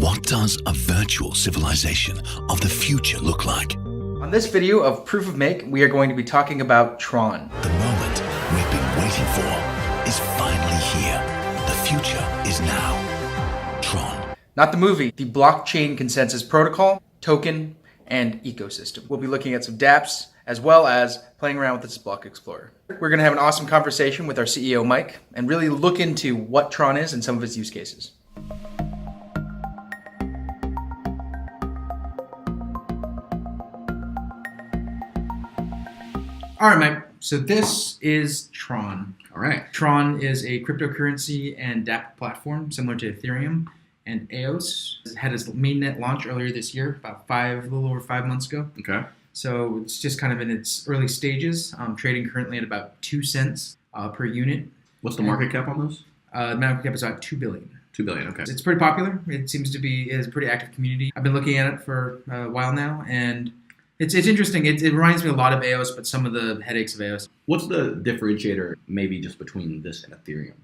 What does a virtual civilization of the future look like? On this video of Proof of Make, we are going to be talking about Tron. The moment we've been waiting for is finally here. The future is now. Tron. Not the movie, the blockchain consensus protocol, token, and ecosystem. We'll be looking at some dApps as well as playing around with this block explorer. We're going to have an awesome conversation with our CEO, Mike, and really look into what Tron is and some of its use cases. All right, Mike. So this is Tron. All right. Tron is a cryptocurrency and dApp platform similar to Ethereum and EOS. It had its mainnet launch earlier this year, about a little over 5 months ago. Okay. So it's just kind of in its early stages. Trading currently at about 2 cents per unit. What's the market cap on those? The market cap is about $2 billion. $2 billion. Okay. It's pretty popular. It seems to be a pretty active community. I've been looking at it for a while now, and it's interesting. It reminds me a lot of EOS, but some of the headaches of EOS. What's the differentiator, maybe just between this and Ethereum?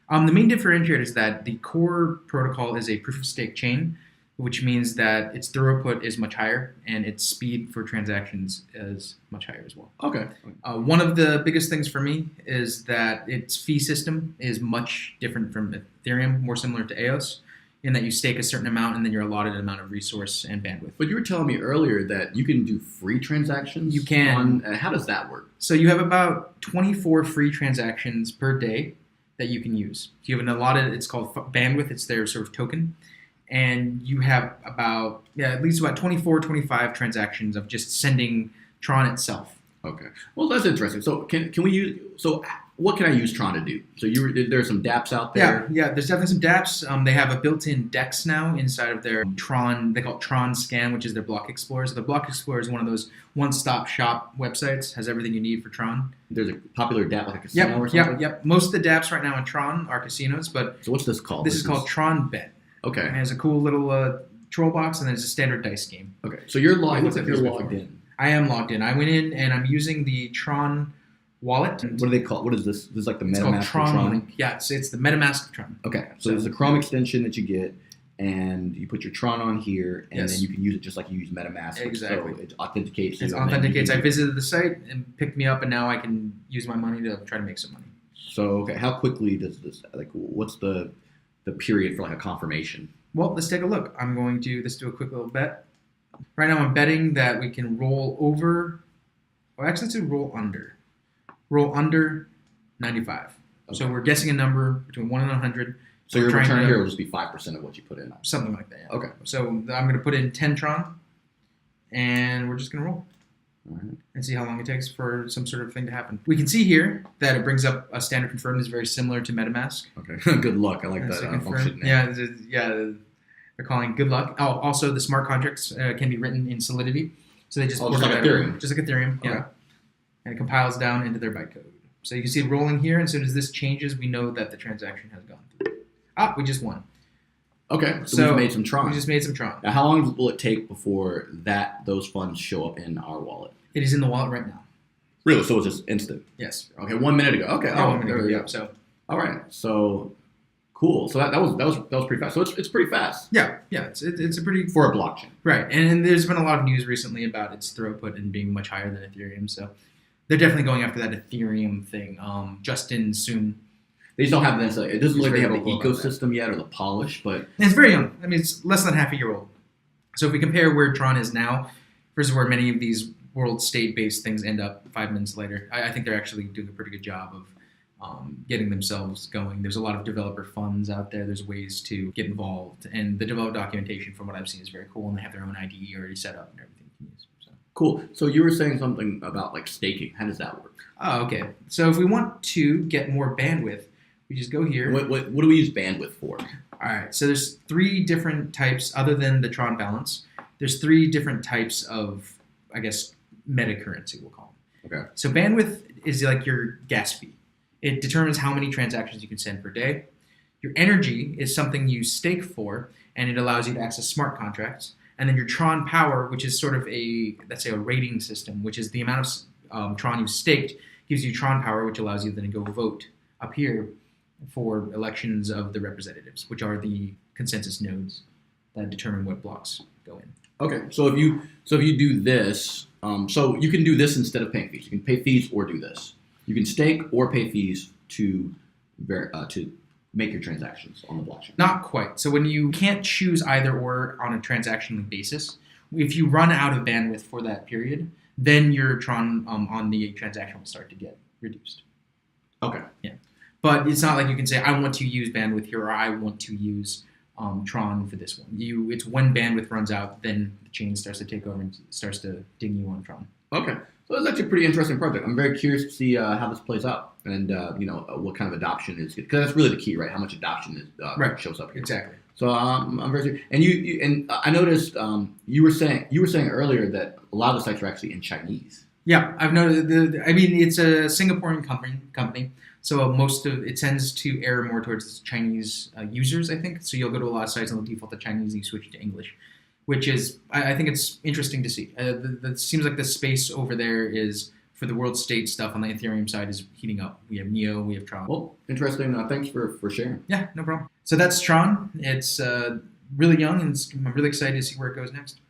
The main differentiator is that the core protocol is a proof-of-stake chain, which means that its throughput is much higher and its speed for transactions is much higher as well. Okay. One of the biggest things for me is that its fee system is much different from Ethereum, more similar to EOS, in that you stake a certain amount and then you're allotted an amount of resource and bandwidth. But you were telling me earlier that you can do free transactions? You can. How does that work? So you have about 24 free transactions per day that you can use. You have an allotted, it's called bandwidth, it's their sort of token. And you have at least about 24, 25 transactions of just sending Tron itself. Okay. Well, that's interesting. So can we use, so what can I use Tron to do? So there's some dApps out there? Yeah, there's definitely some dApps. They have a built-in DEX now inside of their Tron, they call it Tron Scan, which is their block explorer. So the block explorer is one of those one-stop shop websites, has everything you need for Tron. There's a popular dApp like a casino or something? Yep. Most of the dApps right now in Tron are casinos, but so what's this called? This is called Tron Bet. Okay. It has a cool little troll box, and then it's a standard dice game. Okay. So you're logged. It looks like you're you're logged in. I am logged in. I went in, and I'm using the Tron wallet. What do they call? What is this? This is like the It's MetaMask called Tron. Tron. Link. Yeah, it's the MetaMask of Tron. Okay. So there's a Chrome extension that you get, and you put your Tron on here, and then you can use it just like you use MetaMask. Exactly. So it authenticates. It authenticates. I visited the site and picked me up, and now I can use my money to try to make some money. So okay, how quickly does this? Like, what's the period for like a confirmation? Well, let's take a look. Let's do a quick little bet. Right now I'm betting that we can roll over, or actually let's do roll under. Roll under 95. Okay. So we're guessing a number between 1 and 100. So your return here will just be 5% of what you put in. Something like that, yeah. Okay. So I'm going to put in 10 Tron, and we're just going to roll. All right. And see how long it takes for some sort of thing to happen. We can see here that it brings up a standard confirm that's very similar to MetaMask. Okay, good luck. I like that function. Yeah, they're calling good luck. Oh, also the smart contracts can be written in Solidity, so they just just like Ethereum. Just like Ethereum, yeah. Okay. And it compiles down into their bytecode. So you can see it rolling here, and as soon as this changes, we know that the transaction has gone through. We just won. Okay, so we made some Tron. We just made some Tron. Now, how long will it take before those funds show up in our wallet? It is in the wallet right now. Really? So it's just instant? Yes. Okay, 1 minute ago. Okay. Yeah, 1 minute ago. Yeah. So. All right. So, cool. So that was pretty fast. So it's pretty fast. Yeah. It's a pretty for a blockchain. Right, and there's been a lot of news recently about its throughput and being much higher than Ethereum. So they're definitely going after that Ethereum thing. Justin soon. They just don't have this. It doesn't look like they have the ecosystem yet or the polish, but it's very young. I mean, it's less than half a year old. So if we compare where Tron is now versus where many of these world state-based things end up 5 minutes later, I think they're actually doing a pretty good job of getting themselves going. There's a lot of developer funds out there. There's ways to get involved, and the developer documentation, from what I've seen, is very cool. And they have their own IDE already set up and everything you can use. So. Cool. So you were saying something about like staking. How does that work? Oh, okay. So if we want to get more bandwidth, we just go here. What do we use bandwidth for? All right. So there's 3 different types, other than the Tron balance. There's 3 different types of, I guess, meta currency, we'll call them. Okay. So bandwidth is like your gas fee. It determines how many transactions you can send per day. Your energy is something you stake for, and it allows you to access smart contracts. And then your Tron power, which is sort of let's say a rating system, which is the amount of Tron you've staked, gives you Tron power, which allows you then to go vote up here for elections of the representatives, which are the consensus nodes that determine what blocks go in. Okay, so if you do this, so you can do this instead of paying fees. You can pay fees or do this. You can stake or pay fees to make your transactions on the blockchain. Not quite. So when you can't choose either or on a transactional basis, if you run out of bandwidth for that period, then your Tron on the transaction will start to get reduced. Okay. Yeah. But it's not like you can say, I want to use bandwidth here, or I want to use Tron for this one. It's when bandwidth runs out, then the chain starts to take over and starts to ding you on Tron. Okay. So it's actually a pretty interesting project. I'm very curious to see how this plays out and what kind of adoption is, because that's really the key, right? How much adoption is, shows up here. Exactly. So I'm very curious. And and I noticed you were saying earlier that a lot of the sites are actually in Chinese. Yeah, I've noticed. It's a Singaporean company, so most of it tends to err more towards Chinese users, I think. So you'll go to a lot of sites and they'll default to Chinese, and you switch to English, which is I think it's interesting to see. It seems like the space over there is for the world state stuff on the Ethereum side is heating up. We have Neo, we have Tron. Well, interesting. Thanks for sharing. Yeah, no problem. So that's Tron. It's really young, and I'm really excited to see where it goes next.